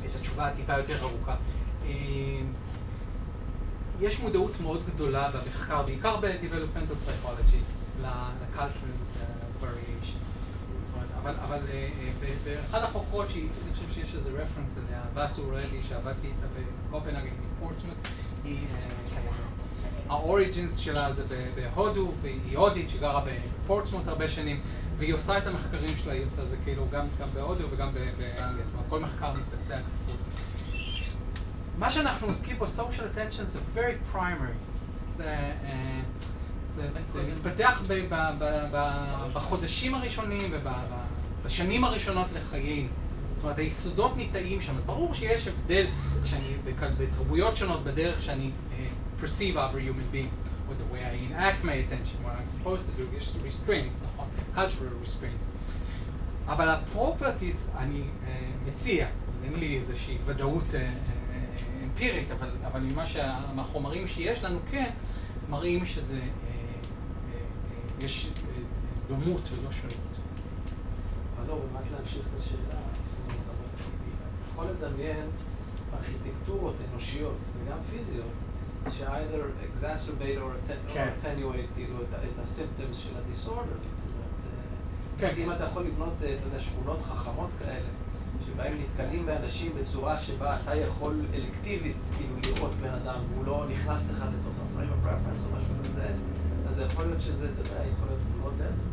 את התשובה הטיפה יותר ארוכה. יש מודעות מאוד גדולה במחקר, בעיקר ב-developmental psychology, ל-cultural variation. אבל אבל באחד החוקרות אני חושב שיש איזה רפרנס אליה, באסו רדי, שעבדתי איתה בקופנהגן, בפורטסמוט, האוריג'ינס שלה זה בהודו, והיא הודית שגרה בפורטסמוט הרבה שנים, והיא עושה את המחקרים שלה, היא עושה זה כאילו גם בהודו וגם באנגליה, זאת אומרת, כל מחקר מתבצע כפול. מה שאנחנו עוסקים פה, social attention, זה very primary. זה מתפתח בחודשים הראשונים ובשנים הראשונות לחיינו. זאת אומרת, היסודות ניטעים שם. אז ברור שיש הבדל שאני בתרבויות שונות בדרך שאני perceive other human beings, or the way I enact my attention, what I'm supposed to do, יש restraints, נכון? cultural restraints. אבל ה-properties אני מציע, אין לי איזושהי ודאות אמפירית, אבל מהחומרים שיש לנו כן, מראים שזה, יש דומות ולא שונות. אבל לא, באמת להמשיך את השאלה, זאת אומרת, אתה יכול לדמיין ארכיטקטורות אנושיות וגם פיזיות, ש-either exacerbate or attenuate כאילו את הסימפטומס של הדיסורדר. אם אתה יכול לבנות שכונות חכמות כאלה, שבהם נתקלים באנשים בצורה שבה אתה יכול אלקטיבית כאילו לראות בן אדם והוא לא נכנס לך לתוך ה-frame of reference או משהו כזה, אז זה יכול להיות שזה, אתה יודע, יכול להיות מאוד בעצם.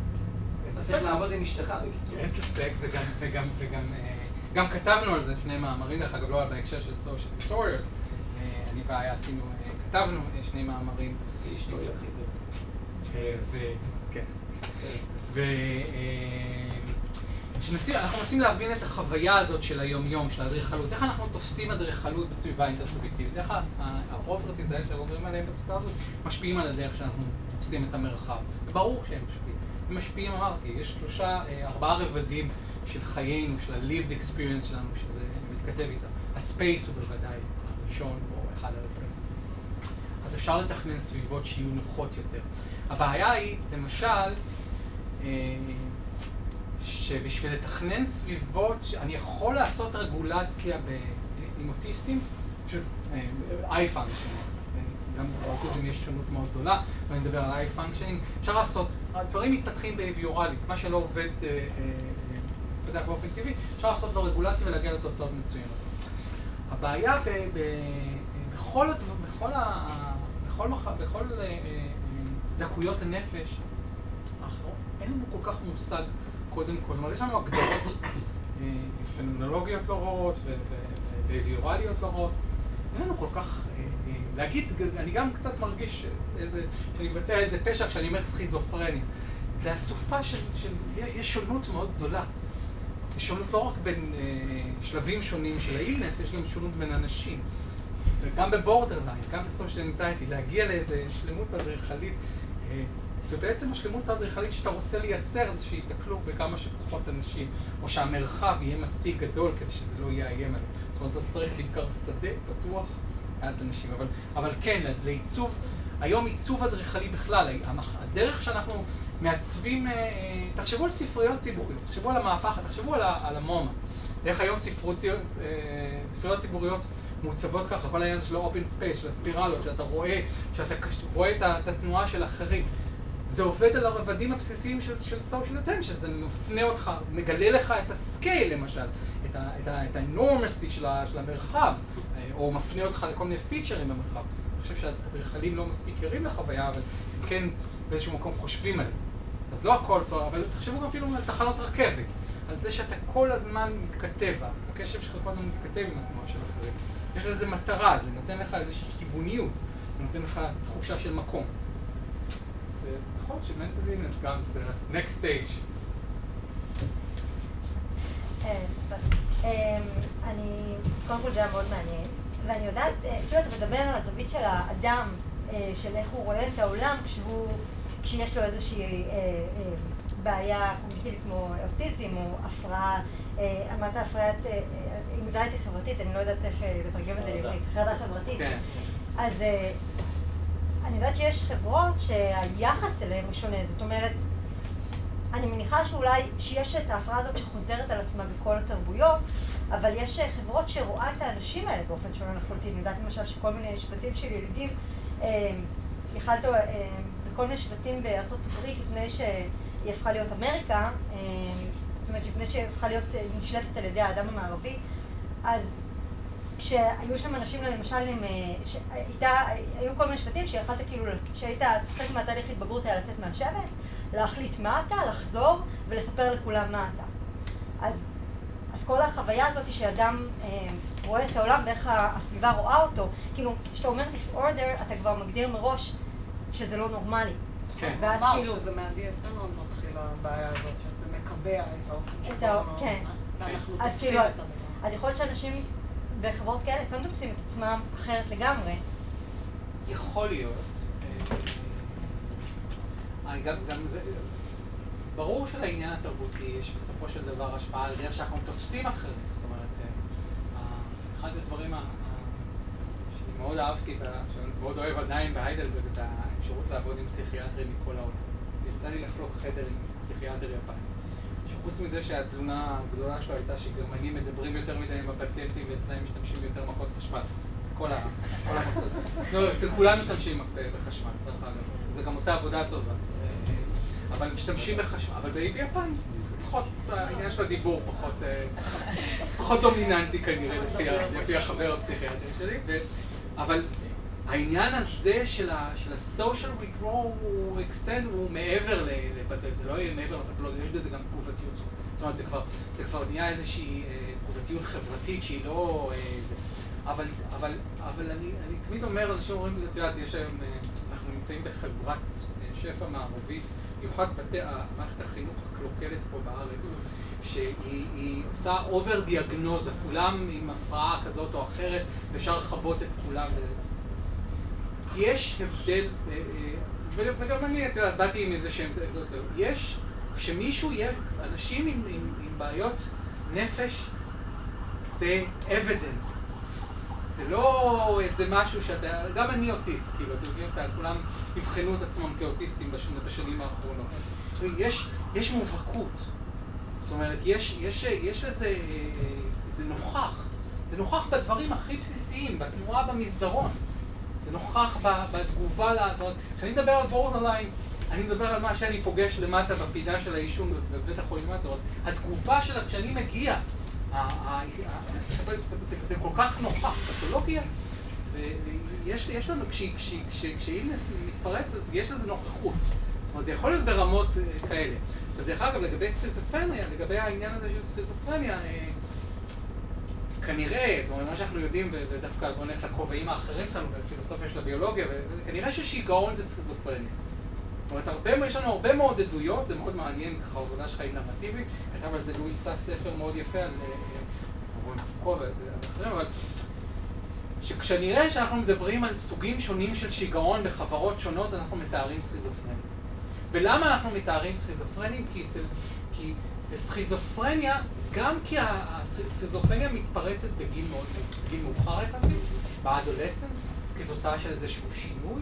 אתה צריך לעבוד עם אשתך בקיצור. אין ספק, וגם כתבנו על זה שני מאמרים, דרך אגב לא בהקשר של social disorders, אני ואיה עשינו, כתבנו שני מאמרים. אשתו היא הכי טוב. אנחנו רוצים להבין את החוויה הזאת של היום-יום, של האדריכלות. איך אנחנו תופסים אדריכלות בסביבה אינטרסובייקטיבית? איך הפרופרטיז האלה שאומרים עליהם בסביבה הזאת משפיעים על הדרך שאנחנו תופסים את המרחב. וברור שהם משפיעים. הם משפיעים, אמרתי, יש 3-4 רבדים של חיינו, של ה-lived experience שלנו, שזה מתכתב איתם. הספייס הוא בוודאי הראשון או אחד הרבדים. אז אפשר לתכנן סביבות שיהיו נוחות יותר. הבעיה היא, למשל, שבשביל לתכנן סביבות, אני יכול לעשות רגולציה עם אוטיסטים, פשוט eye-functioning. גם באוטיזם יש שונות מאוד גדולה, ואני מדבר על eye-functioning. אפשר לעשות, הדברים מתפתחים בהביורלית, מה שלא עובד מתפתח באופן טבעי, אפשר לעשות לו רגולציה ולהגיע לתוצאות מצוינות. הבעיה בכל לקויות הנפש, אין לנו כל כך מושג קודם כל. זאת אומרת, יש לנו הגדרות פנומנולוגיות לא רעות ובהביורליות לא רעות. אין לנו כל כך להגיד, אני גם קצת מרגיש שאני מבצע איזה פשע כשאני אומר סכיזופרניה. זה הסופה יש שונות מאוד גדולה. יש שונות לא רק בין שלבים שונים של האילנס, יש גם שונות בין אנשים. וגם בבורדרליין, גם בסושיאל אנזייטי, להגיע לאיזה שלמות אדריכלית. ובעצם השלמות האדריכלית שאתה רוצה לייצר זה שיתקלו בכמה שפחות אנשים, או שהמרחב יהיה מספיק גדול כדי שזה לא יאיים עליהם. זאת אומרת, אתה צריך בעיקר שדה פתוח עד אנשים. אבל כן, לעיצוב, היום עיצוב אדריכלי בכלל, הדרך שאנחנו מעצבים, תחשבו על ספריות ציבוריות, תחשבו על המהפך, תחשבו על המומה. איך היום ספריות ציבוריות מעוצבות ככה, כל העניין של ה-open space, של הספירלות, שאתה רואה את התנועה של אחרים. זה עובד על הרבדים הבסיסיים של social attention, שזה מפנה אותך, מגלה לך את הסקייל למשל, את האנורמסטי של המרחב, או מפנה אותך לכל מיני פיצ'רים במרחב. אני חושב שהאדריכלים לא מספיק ערים לחוויה, אבל הם כן באיזשהו מקום חושבים עליהם. אז לא הכל צורה, אבל תחשבו גם אפילו על תחנות רכבת, על זה שאתה כל הזמן מתכתב, הקשב שלך כל הזמן מתכתב עם התנועה של אחרים. יש לזה מטרה, זה נותן לך איזושהי כיווניות, זה נותן לך תחושה של מקום. זה נכון שמנטל אילנס גם זה next stage. קודם כל זה היה מאוד מעניין, ואני יודעת, כאילו אתה מדבר על הזווית של האדם, של איך הוא רואה את העולם כשיש לו איזושהי בעיה קוגניטיבית כמו אוטיזם או הפרעה, אמרת הפרעת אנזייטי חברתית, אני לא יודעת איך לתרגם את זה לעברית, חרדה חברתית. אז אני יודעת שיש חברות שהיחס אליהן הוא שונה, זאת אומרת, אני מניחה שאולי שיש את ההפרעה הזאת שחוזרת על עצמה בכל התרבויות, אבל יש חברות שרואה את האנשים האלה באופן שונה לחלוטין. אני יודעת למשל שכל מיני שבטים של ילידים, יכלת בכל מיני שבטים בארצות הברית לפני שהיא הפכה להיות אמריקה, זאת אומרת שלפני שהפכה להיות נשלטת על ידי האדם המערבי, אז כשהיו שם אנשים למשל היו כל מיני שבטים שיכולת כאילו, שהיית חלק מהתהליך התבגרות היה לצאת מהשבט, להחליט מה אתה, לחזור ולספר לכולם מה אתה. אז כל החוויה הזאת היא שאדם רואה את העולם ואיך הסביבה רואה אותו, כאילו, כשאתה אומר disorder, אתה כבר מגדיר מראש שזה לא נורמלי. כן. אמר שזה מה-DSM מאוד מתחיל הבעיה הזאת, שזה מקבע את האופן שבו אנחנו תופסים את הדבר. אז יכול להיות שאנשים בחברות כאלה כאן תופסים את עצמם אחרת לגמרי. יכול להיות. גם זה... ברור שלעניין התרבותי יש בסופו של דבר השפעה על דרך שאנחנו תופסים אחרת. זאת אומרת, אחד הדברים שאני מאוד אהבתי, שאני מאוד אוהב עדיין בהיידלברג, זה האפשרות לעבוד עם פסיכיאטרים מכל העולם. יצא לי לחלוק חדר עם פסיכיאטר יפני. שחוץ מזה שהתלונה הגדולה שלו הייתה שגרמנים מדברים יותר מדי עם הפציינטים ואצלהם משתמשים יותר מכות חשמל. כל המוסד. לא, אצל כולם משתמשים בחשמל, סליחה, זה גם עושה עבודה טובה. אבל משתמשים בחשמל, אבל ביפן, פחות, העניין של הדיבור פחות דומיננטי כנראה, לפי החבר הפסיכיאטרי שלי, אבל העניין הזה של ה-social regrow extend הוא מעבר לפזל, זה לא יהיה מעבר לפתולוגיה, יש בזה גם תגובתיות. זאת אומרת, זה כבר נהיה איזושהי תגובתיות חברתית שהיא לא... אבל אני תמיד אומר, אנשים אומרים, את יודעת, אנחנו נמצאים בחברת שפע מערבית, במיוחד מערכת החינוך הקלוקלת פה בארץ, שהיא עושה אובר דיאגנוזה, כולם עם הפרעה כזאת או אחרת, ואפשר לחבות את כולם. יש הבדל, וגם אני, את יודעת, באתי עם איזה שם, יש, כשמישהו יהיה, אנשים עם בעיות נפש, זה evident. זה לא איזה משהו שאתה, גם אני אוטיסט, כאילו, אתם יודעים, כולם יבחנו את עצמם כאוטיסטים בשנים האחרונות. יש מובהקות. זאת אומרת, יש לזה, זה נוכח. זה נוכח בדברים הכי בסיסיים, בתנועה במסדרון. זה נוכח בתגובה לעזור. כשאני מדבר על בורדרליין, אני מדבר על מה שאני פוגש למטה בפינה של העישון בבית החולים מהצורות. התגובה שלה, כשאני מגיע, זה כל כך נוכח, פתולוגיה, ויש לנו, כשהיא מתפרץ, אז יש לזה נוכחות. זאת אומרת, זה יכול להיות ברמות כאלה. ודרך אגב, לגבי סכיזופרניה, לגבי העניין הזה של סכיזופרניה, כנראה, זאת אומרת, מה שאנחנו יודעים, ודווקא בוא נלך לכובעים האחרים שלנו בפילוסופיה של הביולוגיה, כנראה ששיגעון זה סכיזופרניה. זאת אומרת, יש לנו הרבה מאוד עדויות, זה מאוד מעניין, ככה העבודה שלך היא נרמטיבית, כתב על זה לואיס סס ספר מאוד יפה על אורן פוקו ואחרים, אבל שכשנראה שאנחנו מדברים על סוגים שונים של שיגעון בחברות שונות, אנחנו מתארים סכיזופרניה. ולמה אנחנו מתארים סכיזופרנים? כי סכיזופרניה, גם כי הסכיזופרניה מתפרצת בגיל מאוחר יחסית, באדולסנס, כתוצאה של איזשהו שינוי,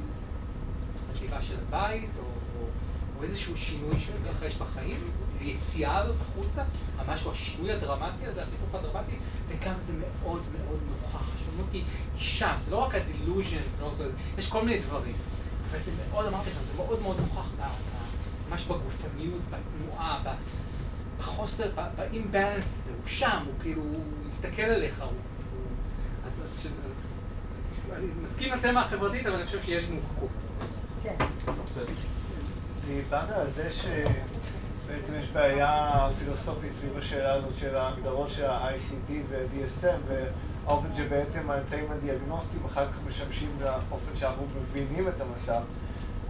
עזיבה של הבית, או איזשהו שינוי שמתרחש בחיים, היציאה הזאת החוצה, המשהו, השינוי הדרמטי הזה, החיתוך הדרמטי, וגם זה מאוד מאוד נוכח. השונות היא שם, זה לא רק ה-delusions, יש כל מיני דברים. אבל זה מאוד, אמרתי לך, זה מאוד מאוד נוכח ממש בגופניות, בתנועה, בחוסר, ב-imbalance הזה, הוא שם, הוא כאילו, הוא מסתכל עליך, אז אני מסכים לתמה החברתית, אבל אני חושב שיש מובהקות. כן. דיברת על זה שבעצם יש בעיה פילוסופית סביב השאלה הזאת של ההגדרות של ה-ICD ו-DSM והאופן שבעצם האמצעים הדיאגנוסטיים אחר כך משמשים לאופן שאנחנו מבינים את המצב.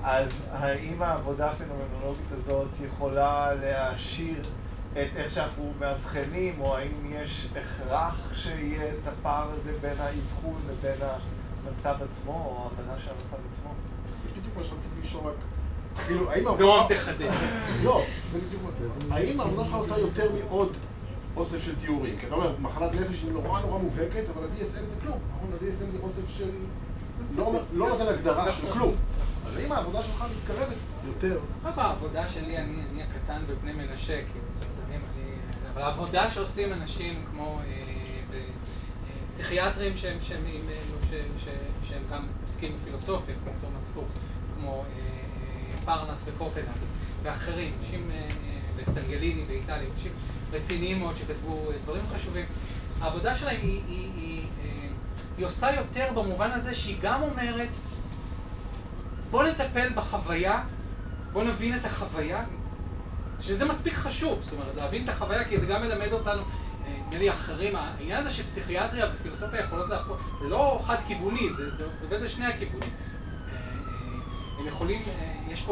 אז האם העבודה הפנומנולוגית הזאת יכולה להעשיר את איך שאנחנו מאבחנים, או האם יש הכרח שיהיה את הפער הזה בין האבחון לבין המצב עצמו, או ההבנה של המצב עצמו? זה בדיוק מה שרציתי לשאול רק, כאילו, האם דרום תחדש. לא, זה בדיוק מה. האם העבודה שלך עושה יותר מעוד אוסף של תיאורים? כי אתה אומר, מחלת נפש היא נורא מובהקת, אבל ה-DSM זה כלום. ה-DSM זה אוסף של... לא נותן הגדרה של כלום. אז האם העבודה שלך מתקרבת יותר? העבודה שלי, אני הקטן בבני מנשה, אבל העבודה שעושים אנשים כמו פסיכיאטרים שהם גם עוסקים בפילוסופיה, כמו תומאס פוקס, כמו פרנס וקופנהגן, ואחרים, אנשים וסטנגליני באיטליה, אנשים רציניים מאוד שכתבו דברים חשובים. העבודה שלהם היא עושה יותר במובן הזה שהיא גם אומרת, בוא נטפל בחוויה, בוא נבין את החוויה, שזה מספיק חשוב, זאת אומרת, להבין את החוויה, כי זה גם מלמד אותנו, נראה לי אחרים, העניין הזה שפסיכיאטריה ופילוסופיה יכולות להפוך, זה לא חד-כיווני, זה עובד לשני הכיוונים. הם יכולים,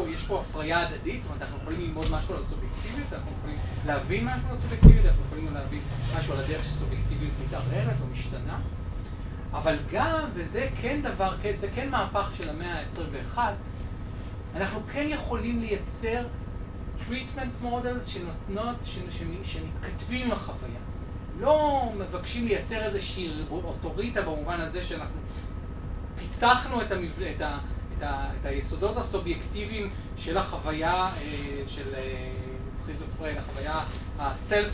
יש פה הפריה הדדית, זאת אומרת, אנחנו יכולים ללמוד משהו על הסובייקטיביות, אנחנו יכולים להבין משהו על הסובייקטיביות, אנחנו יכולים להבין משהו על הדרך שסובייקטיביות מתערערת או משתנה, אבל גם, וזה כן דבר, זה כן מהפך של המאה ה-21, אנחנו כן יכולים לייצר treatment models שנותנות, שמתכתבים עם החוויה. לא מבקשים לייצר איזושהי אוטוריטה במובן הזה שאנחנו פיצחנו את היסודות הסובייקטיביים של החוויה של סכיזופרניה, החוויה הסלף